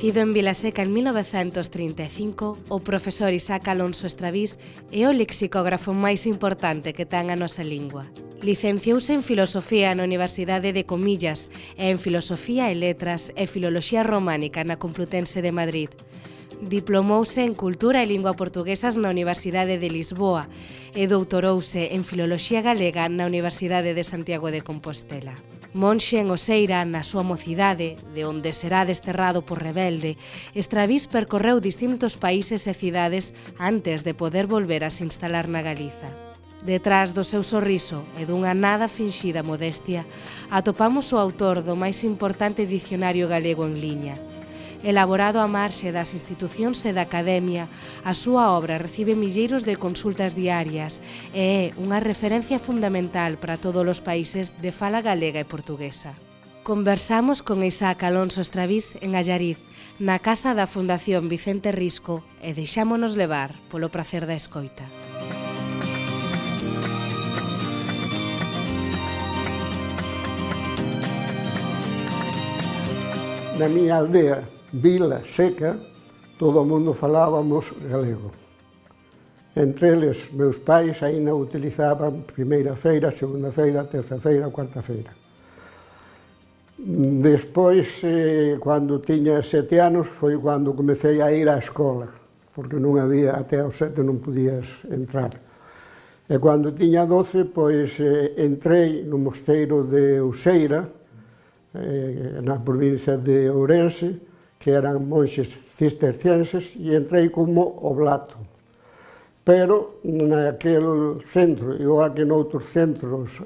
Nacido en Vilaseca en 1935, o profesor Isaac Alonso Estravís é o lexicógrafo máis importante que ten a nosa lingua. Licenciouse en Filosofía na Universidade de Comillas e en Filosofía e Letras e Filoloxía Románica na Complutense de Madrid. Diplomouse en Cultura e Lingua Portuguesas na Universidade de Lisboa e doutorouse en Filoloxía Galega na Universidade de Santiago de Compostela. Monxe en Oseira, na súa mocidade, de onde será desterrado por rebelde, Estravís percorreu distintos países e cidades antes de poder volver a se instalar na Galiza. Detrás do seu sorriso e dunha nada finxida modestia, atopamos o autor do máis importante dicionario galego en liña. Elaborado a marxe das institucións e da academia, a súa obra recibe milleiros de consultas diarias e é unha referencia fundamental para todos os países de fala galega e portuguesa. Conversamos con Isaac Alonso Estravís en Allariz, na casa da Fundación Vicente Risco, e deixámonos levar polo pracer da escoita. Na miña aldea, Vila Seca, todo o mundo falábamos galego. Entre eles, meus pais aínda utilizaban primeira feira, segunda feira, terza feira, cuarta feira. Despois, cando tiña 7 anos, foi cando comecei a ir á escola, porque non había, até aos 7 non podías entrar. E cando tiña 12, pois entrei no mosteiro de Useira, na provincia de Ourense, que eran monxes cistercienses, e entrei como oblato. Pero naquel centro, igual que noutros centros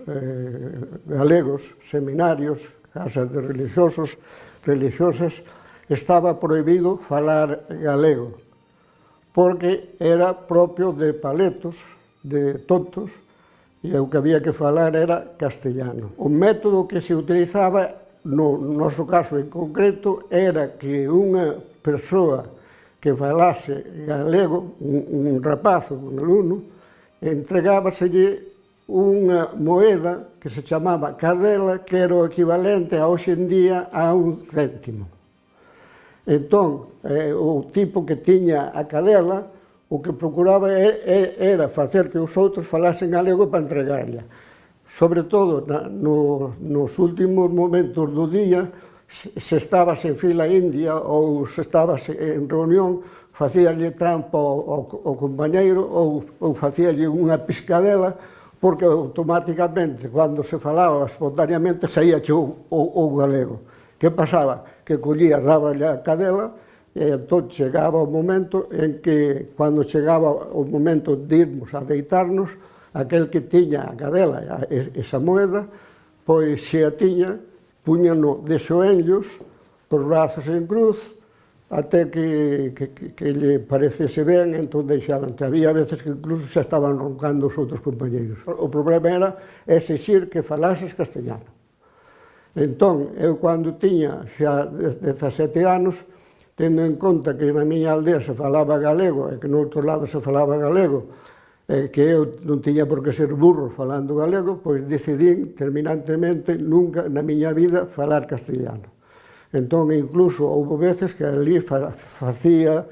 galegos, seminarios, casas de religiosas, estaba prohibido falar galego, porque era propio de paletos, de tontos, e o que había que falar era castellano. O método que se utilizaba no noso caso en concreto, era que unha persoa que falase galego, un rapaz, un alumno, entregábaselle unha moeda que se chamaba cadela, que era o equivalente a hoxe en día a un céntimo. Entón, o tipo que tiña a cadela, o que procuraba era facer que os outros falasen galego para entregarlla. Sobre todo, nos últimos momentos do día, se estabas en fila india ou se estabas en reunión, facíalle trampa ao compañeiro ou facíalle unha piscadela, porque automáticamente, cando se falaba espontaneamente, saíache o galego. Que pasaba? Que collías, daballe a cadela, e entón chegaba o momento en que, cando chegaba o momento de irmos a deitarnos, aquel que tiña a cadela, esa moeda, pois se a tiña, puñano de xoellos, cos brazos en cruz, até que lle parecese ben, entón deixaban. Había veces que incluso xa estaban roncando os outros compañeiros. O problema era exixir que falases castellano. Entón, eu cando tiña xa 17 anos, tendo en conta que na miña aldea se falaba galego e que no outro lado se falaba galego, que eu non tiña por que ser burro falando galego, pois decidín terminantemente nunca na miña vida falar castellano. Entón, incluso, houve veces que ali facía,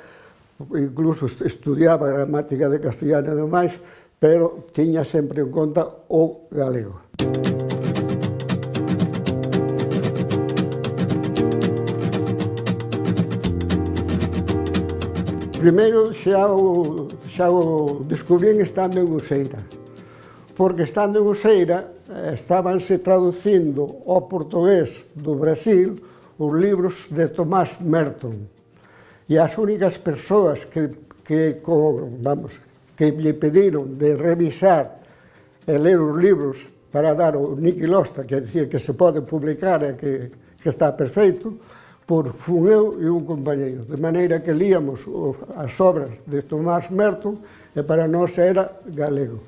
incluso estudiaba gramática de castellano e demais, pero tiña sempre en conta o galego. Primeiro xa o descubrín estando en Useira, porque estando en Useira estábanse traducindo ao portugués do Brasil os libros de Tomás Merton, e as únicas persoas que lle pediron de revisar e ler os libros para dar o niquilosta, que é dicir que se pode publicar e que está perfeito, fun eu e un compañeiro, de maneira que líamos as obras de Tomás Merton e para nós era galego.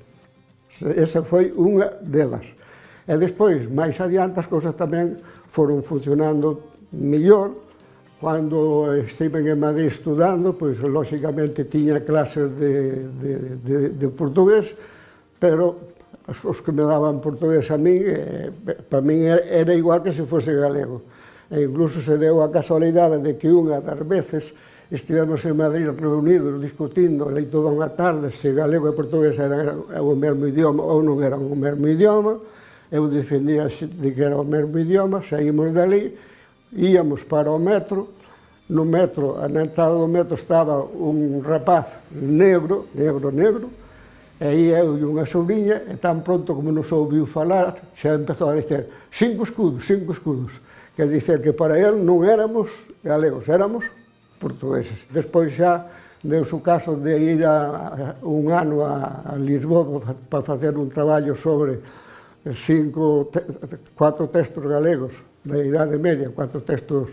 Esa foi unha delas. E despois, máis adiante, as cousas tamén foron funcionando mellor. Cando estiven en Madrid estudando, pois, lóxicamente, tiña clases de portugués, pero os que me daban portugués a min, para min era igual que se fose galego. e incluso se deu a casualidade de que unha das veces estivemos en Madrid reunidos discutindo ali toda unha tarde se galego e portugués eran o mesmo idioma ou non eran o mesmo idioma. Eu defendía de que era o mesmo idioma, saímos dali, íamos para o metro. No metro, na entrada do metro estaba un rapaz negro, e aí eu e unha sobrinha, e tan pronto como nos ouviu falar, xa empezou a dizer 5 escudos, quer dizer que para ele non éramos galegos, éramos portugueses. Despois xa deus o caso de ir un ano a Lisboa para facer un traballo sobre 4 textos galegos da Idade Media, 4 textos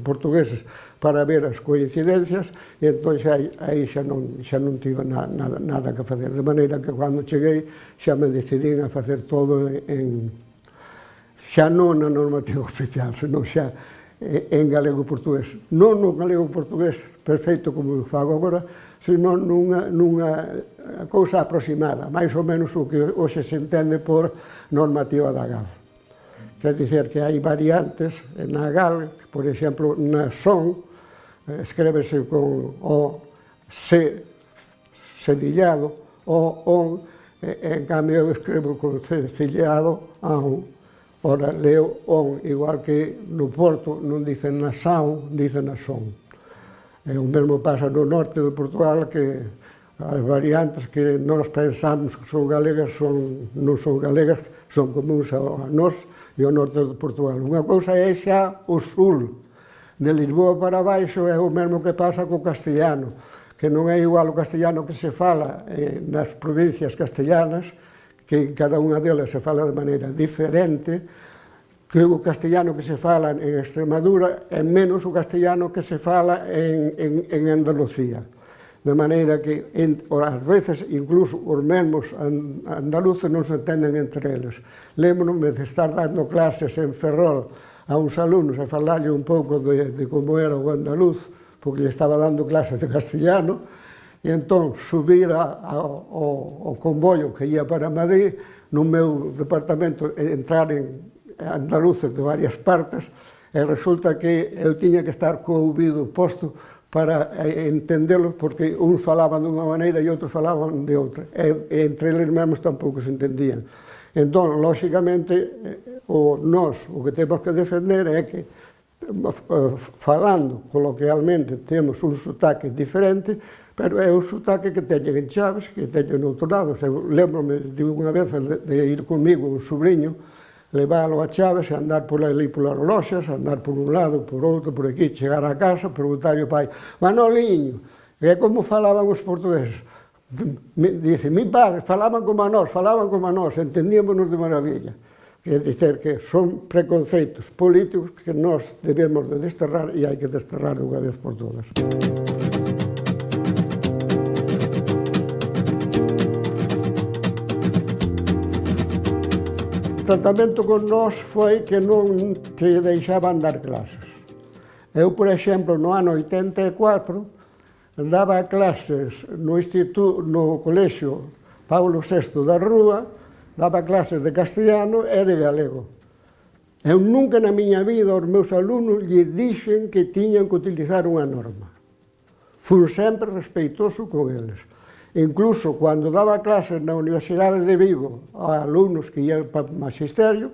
portugueses para ver as coincidencias, e entón aí xa non tive nada que facer, de maneira que cando cheguei xa me decidín a facer todo xa non na normativa oficial, senón xa en galego-portugués. Non no galego-portugués perfeito como eu fago agora, senón nunha cousa aproximada, máis ou menos o que hoxe se entende por normativa da GAL. Quer dizer que hai variantes na GAL, por exemplo, na son, escrévese con o se cedillado, o on, en cambio eu escrevo con cedillado, an. Ora, leo on, igual que no Porto non dicen na son, dicen na son. E o mesmo pasa no norte de Portugal, que as variantes que nós pensamos que son galegas non son galegas, son comuns a nós e ao norte de Portugal. Unha cousa é xa o sul, de Lisboa para baixo é o mesmo que pasa co castellano, que non é igual o castellano que se fala nas provincias castellanas, que en cada unha delas se fala de maneira diferente, que o castellano que se fala en Extremadura é menos o castellano que se fala en Andalucía. De maneira que, ás veces, incluso os mesmos andaluces non se entenden entre eles. Lembro-me de estar dando clases en Ferrol a uns alumnos a falarlle un pouco de como era o andaluz, porque lle estaba dando clases de castellano, e entón subir ao convoio que ia para Madrid, no meu departamento entrar en andaluces de varias partes, e resulta que eu tiña que estar co ouvido posto para entenderlos, porque uns falaban dunha maneira e outros falaban de outra, e entre eles mesmos tampouco se entendían. Entón, lóxicamente, nós o que temos que defender é que, falando coloquialmente, temos un sotaque diferente, pero é un sotaque que teñen en Chaves, que teñen noutro lado. Lembro-me de unha vez de ir comigo un sobrinho, leválo a Chaves e andar por ali polas loxas, andar por un lado, por outro, por aquí, chegar a casa, preguntar ao pai: Manoliño, é como falaban os portugueses? Dice, mi padre, falaban como a nós, entendíamonos de maravilla. Quer dizer que son preconceitos políticos que nós debemos de desterrar e hai que desterrar de unha vez por todas. O tratamento con nós foi que non te deixaban dar clases. Eu, por exemplo, no ano 84, daba clases no colexio Paulo VI da Rúa, daba clases de castellano e de galego. Eu nunca na miña vida aos meus alumnos lle dixen que tiñan que utilizar unha norma. Fui sempre respeitoso con eles. Incluso, cando daba clases na Universidade de Vigo a alumnos que ian para o magisterio,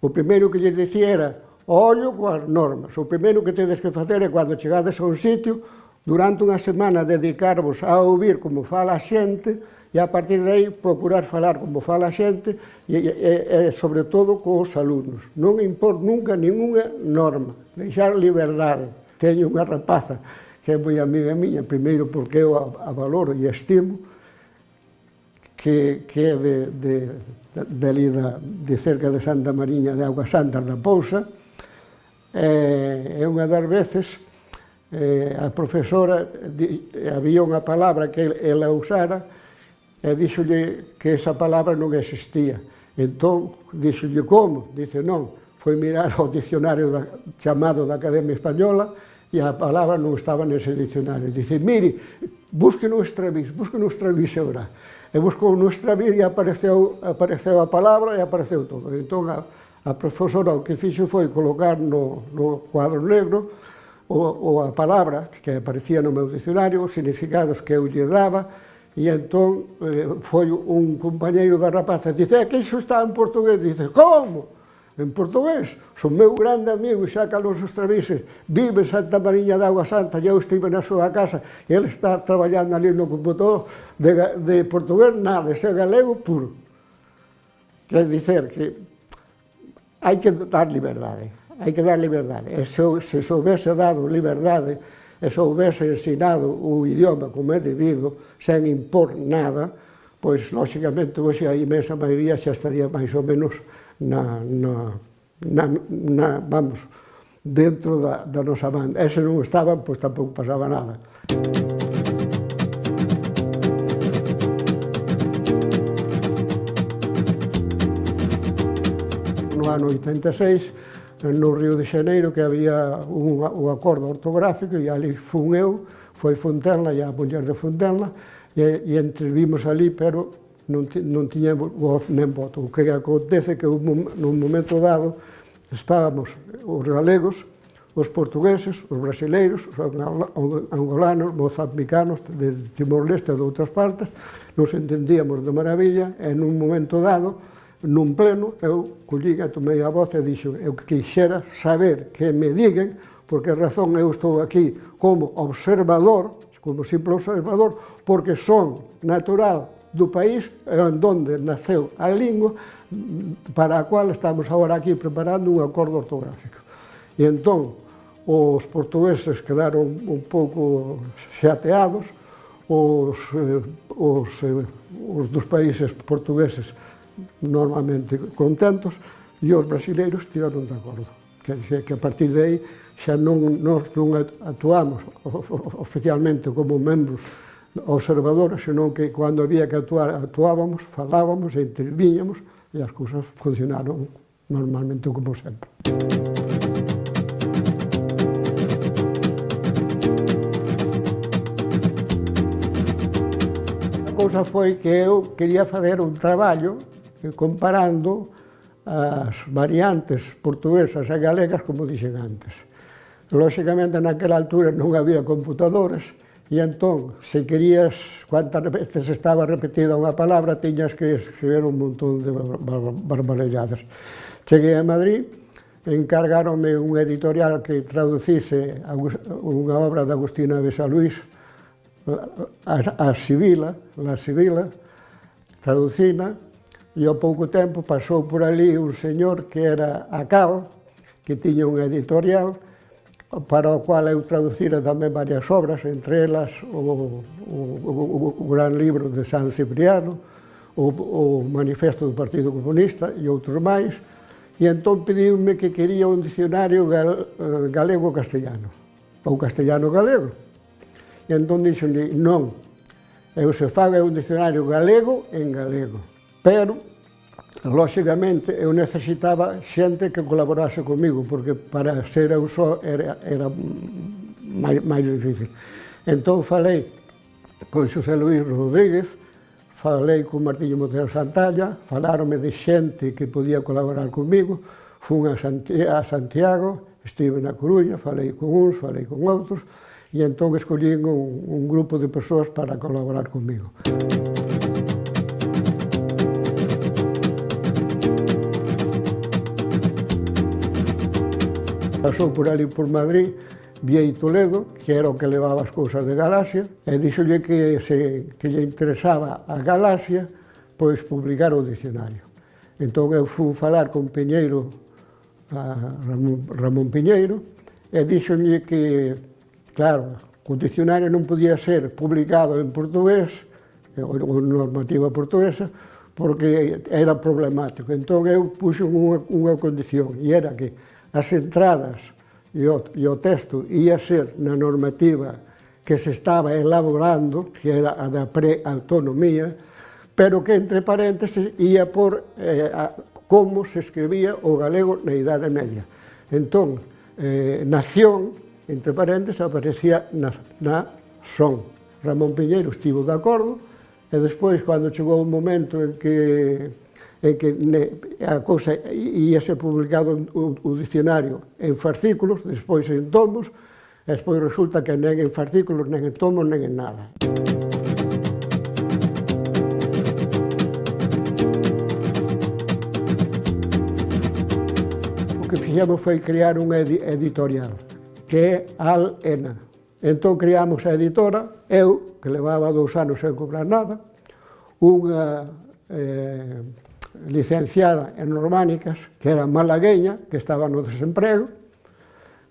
o primeiro que lles dicía era: ollo coas normas, o primeiro que tedes que facer é, cando chegades a un sitio, durante unha semana dedicarvos a ouvir como fala a xente e a partir de aí procurar falar como fala a xente e sobre todo cos alumnos. Non impor nunca ninguna norma, deixar liberdade. Teño unha rapaza que é moi amiga miña, primeiro porque eu a valoro e estimo, que é de cerca de Santa Mariña de Augas Santas da Pousa. É unha das veces a profesora, había unha palabra que ela usara e díxolle que esa palabra non existía. Entón, díxolle como? Dice, non, foi mirar ao dicionario chamado da Academia Española e a palabra non estaba nese dicionario. Dice, mire, busque no Extravís agora. E buscou no Extravís e apareceu a palabra e apareceu todo. Entón, A profesora o que fixo foi colocar no cuadro negro a palabra que aparecía no meu dicionario, os significados que eu lle daba, e entón foi un compañeiro da rapaza que dice, que iso está en portugués, dice, como? En portugués? O meu grande amigo Isaac Alonso Estravís vive en Santa Mariña de Agua Santa, e eu estive na súa casa, e ele está traballando ali no computador de portugués, nada, ese galego puro. Quer dizer que hai que dar liberdade, hai que dar liberdade. E se houvese dado liberdade, e se houvese ensinado o idioma como é debido, sen impor nada, pois, lóxicamente, hoxe a imensa maioría xa estaría máis ou menos vamos, dentro da nosa banda. E se non estaban, pois tampouco pasaba nada. No ano 86, no Río de Xaneiro, que había un acordo ortográfico, e ali fun eu, foi Fontenla e a muller de Fontenla, e entrevimos ali, pero non tiñamos voz nen voto. O que acontece é que nun momento dado estábamos os galegos, os portugueses, os brasileiros, os angolanos, mozambicanos, de Timor-Leste e de outras partes, nos entendíamos de maravilla, e nun momento dado, nun pleno, eu collín e tomei a voz e dixo, eu quixera saber que me diguen por que razón eu estou aquí como observador, como simple observador, porque son natural do país onde naceu a lingua para a cual estamos agora aquí preparando un acordo ortográfico. E entón, os portugueses quedaron un pouco xateados, os dos países portugueses normalmente contentos, e os brasileiros tiraron de acordo. Quer dizer que a partir de aí xa non actuamos oficialmente como membros observadores, senón que cando había que actuar, actuábamos, falábamos e interviñamos, e as cousas funcionaron normalmente como sempre. A cousa foi que eu quería facer un traballo comparando as variantes portuguesas e galegas, como dixen antes. Lóxicamente, naquela altura non había computadores, e entón, se querías, cuantas veces estaba repetida unha palabra, tiñas que escribir un montón de barbaridades. Cheguei a Madrid, encargáronme un editorial que traducise unha obra de Agustina Besaluís, a Sibila, La Sibila, traducina, e ao pouco tempo pasou por ali un señor que era Acal, que tiña un editorial, para o cual eu traducira tamén varias obras, entre elas o gran libro de San Cipriano, o Manifesto do Partido Comunista e outros máis, e entón pediume que quería un dicionario galego-castellano, ou castellano-galego. E entón dixonlle, non, eu se faga un dicionario galego en galego, pero lóxicamente, eu necesitaba xente que colaborase comigo, porque para ser eu só era máis difícil. Entón falei con Xosé Luís Rodríguez, falei con Martiño Montero Santalla, faláronme de xente que podía colaborar comigo, fun a Santiago, estive na Coruña, falei con uns, falei con outros, e entón escollín un grupo de persoas para colaborar comigo. Pasou por ali por Madrid, viei Toledo, que era o que levaba as cousas de Galaxia, e dixolle que lle interesaba a Galaxia, pois publicar o dicionario. Entón eu fui falar con Piñeiro, Ramón Piñeiro, e dixolle que, claro, o dicionario non podía ser publicado en portugués, ou normativa portuguesa, porque era problemático. Entón eu puxo unha condición, e era que as entradas e o texto ia ser na normativa que se estaba elaborando, que era a da pre-autonomía, pero que entre paréntesis ia por como se escribía o galego na Idade Media. Entón, nación, entre paréntesis, aparecía na son. Ramón Piñeiro estivo de acordo, e despois, cando chegou un momento en que en que a cousa ia ser publicado o dicionario en fascículos, despois en tomos, e despois resulta que nen en fascículos, nen en tomos, nen en nada. O que fixemos foi crear unha editorial, que é Al-Ena. Entón creamos a editora, eu, que levaba 2 anos sen cobrar nada, unha licenciada en Románicas, que era malagueña, que estaba no desemprego.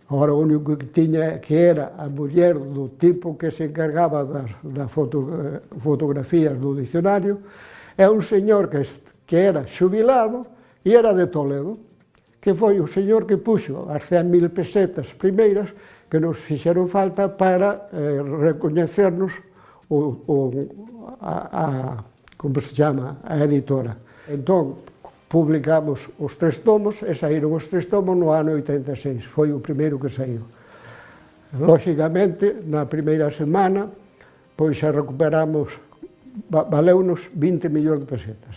Agora o único que tiña que era a muller do tipo que se encargaba das fotografías do dicionario, e un señor que era xubilado e era de Toledo, que foi o señor que puxo as 100.000 pesetas primeiras que nos fixeron falta para recoñecernos como se chama, a editora. Entón, publicamos os 3 tomos e saíron os 3 tomos no ano 86, foi o primeiro que saiu. Lóxicamente, na primeira semana, pois xa recuperamos, valeunos 20 millóns de pesetas.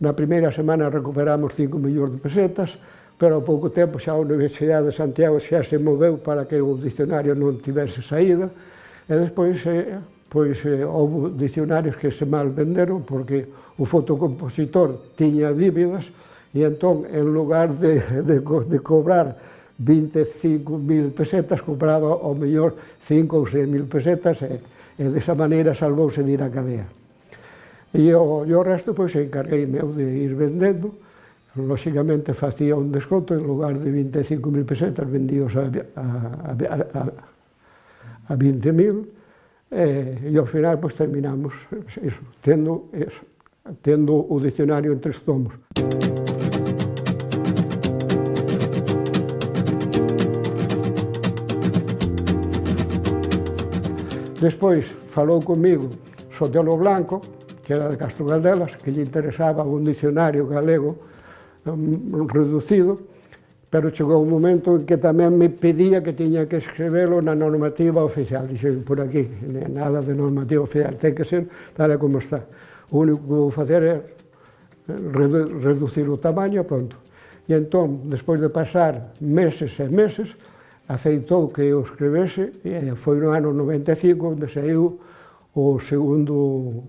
Na primeira semana recuperamos 5 millóns de pesetas, pero ao pouco tempo xa a Universidade de Santiago xa se moveu para que o dicionario non tivese saída, e despois houve dicionarios que se mal venderon porque o fotocompositor tiña dívidas e entón, en lugar de cobrar 25.000 pesetas, cobraba ao mellor 5 ou 6.000 pesetas e desa maneira salvouse de ir á cadea. E o resto, pois, encargueime eu de ir vendendo. Lóxicamente, facía un desconto, en lugar de 25.000 pesetas, vendíos a 20.000, e ao final, pois, terminamos iso, tendo o dicionario en 3 tomos. Despois, falou comigo Sotelo Blanco, que era de Castro Caldelas, que lle interesaba un dicionario galego reducido, pero chegou un momento en que tamén me pedía que tiña que escrevelo na normativa oficial. Dixen, por aquí, nada de normativa oficial, ten que ser tal e como está. O único que vou facer é reducir o tamaño, pronto. E entón, despois de pasar meses e meses, aceitou que eu escrevese, e foi no ano 95 onde saiu o segundo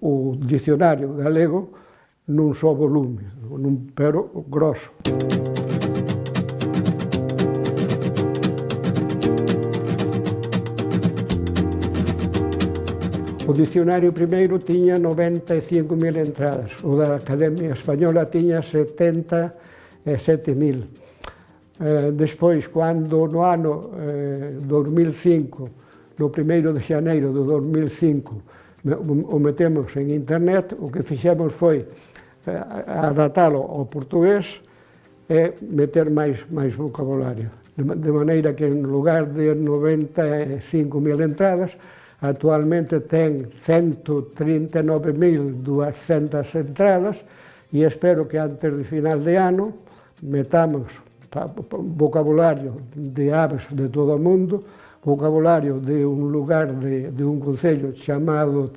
o dicionario galego nun só volume, pero grosso. O dicionario primeiro tiña 95.000 entradas, o da Academia Española tiña 77.000. Despois, cando no ano 2005, no 1º de xaneiro de 2005, o metemos en internet, o que fixemos foi adaptalo ao portugués e meter máis vocabulario. De maneira que, en lugar de 95.000 entradas, actualmente ten 139.200 entradas e espero que antes de final de ano metamos vocabulario de aves de todo o mundo, vocabulario de un lugar de un concello chamado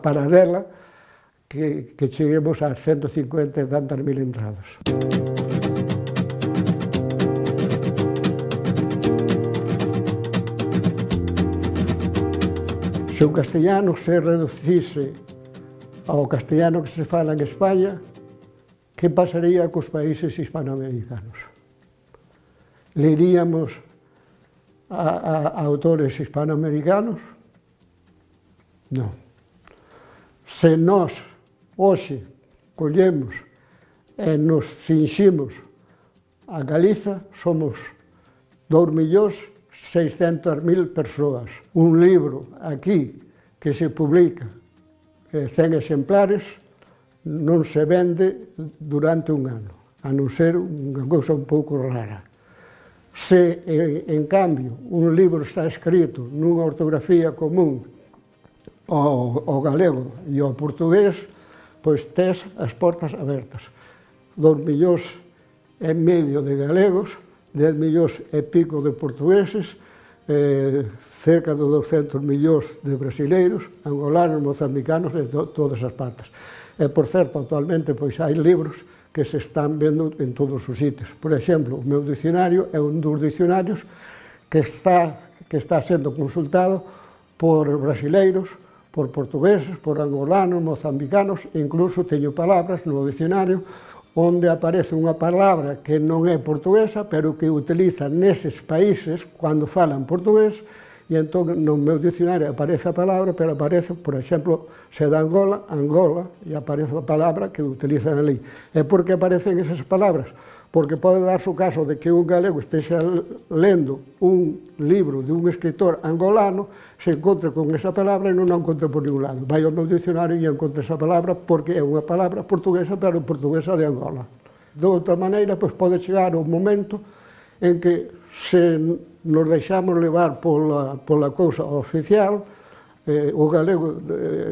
Paradela, que cheguemos a 150 e tantas mil entradas. Se o castellano se reducise ao castellano que se fala en España, que pasaría cos países hispanoamericanos? Leríamos a autores hispanoamericanos? Non. Se nós, hoxe, collemos e nos cinximos a Galiza, somos 2.600.000 persoas. Un libro aquí que se publica 100 exemplares non se vende durante un ano, a non ser unha cousa un pouco rara. Se, en cambio, un libro está escrito nunha ortografía común ao galego e ao portugués, pois tes as portas abertas. 2,5 millóns de galegos, 10 millóns e pico de portugueses, cerca de 200 millóns de brasileiros, angolanos, mozambicanos, de todas as partes. E, por certo, actualmente pois, hai libros que se están vendo en todos os sitios. Por exemplo, o meu dicionario é un dos dicionarios que está sendo consultado por brasileiros, por portugueses, por angolanos, mozambicanos, incluso teño palabras no dicionario onde aparece unha palabra que non é portuguesa, pero que utiliza neses países cando falan portugués, e entón no meu dicionario aparece a palabra, pero aparece, por exemplo, se é de Angola, Angola, e aparece a palabra que utilizan ali. E por que aparecen esas palabras? Porque pode darse o caso de que un galego estexa lendo un libro de un escritor angolano, se encontre con esa palabra e non a encontre por ningún lado. Vai ao meu dicionario e encontre esa palabra porque é unha palabra portuguesa, pero portuguesa de Angola. De outra maneira, pois pode chegar o momento en que se nos deixamos levar pola cousa oficial, o galego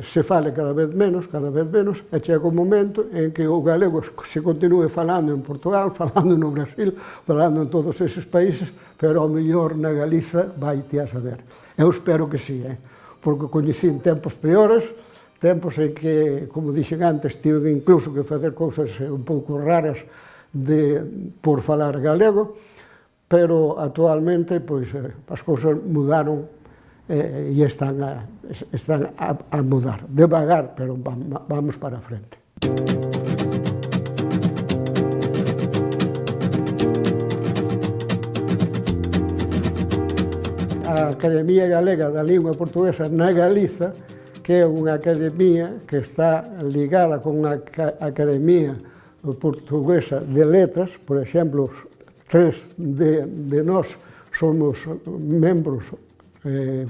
se fale cada vez menos, e chega un momento en que o galego se continúe falando en Portugal, falando no Brasil, falando en todos eses países, pero ao mellor na Galiza vai te a saber. Eu espero que sí, porque coñecín tempos peores, tempos en que, como dixen antes, tive incluso que facer cousas un pouco raras por falar galego, pero actualmente pois, as cousas mudaron e están a mudar, devagar, pero vamos para a frente. A Academia Galega da Lingua Portuguesa na Galiza, que é unha academia que está ligada con a Academia Portuguesa de Letras, por exemplo, tres de nós somos membros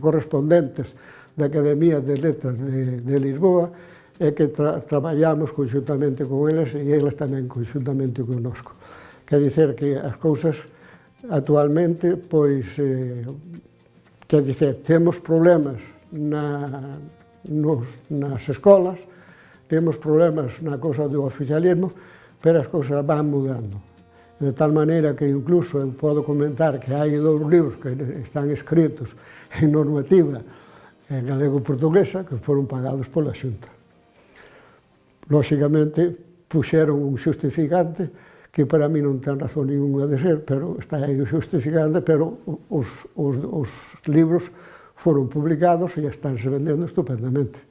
correspondentes da Academia de Letras de Lisboa e que traballamos conxuntamente con eles e eles tamén conxuntamente connosco. Quer dizer que as cousas actualmente, pois, quer dizer, temos problemas nas escolas, temos problemas na cousa do oficialismo, pero as cousas van mudando. De tal maneira que incluso eu podo comentar que hai 2 libros que están escritos en normativa galego-portuguesa que foron pagados pola Xunta. Lóxicamente, puxeron un xustificante que para mí non ten razón ninguna de ser, pero está aí o xustificante, pero os libros foron publicados e estánse vendendo estupendamente.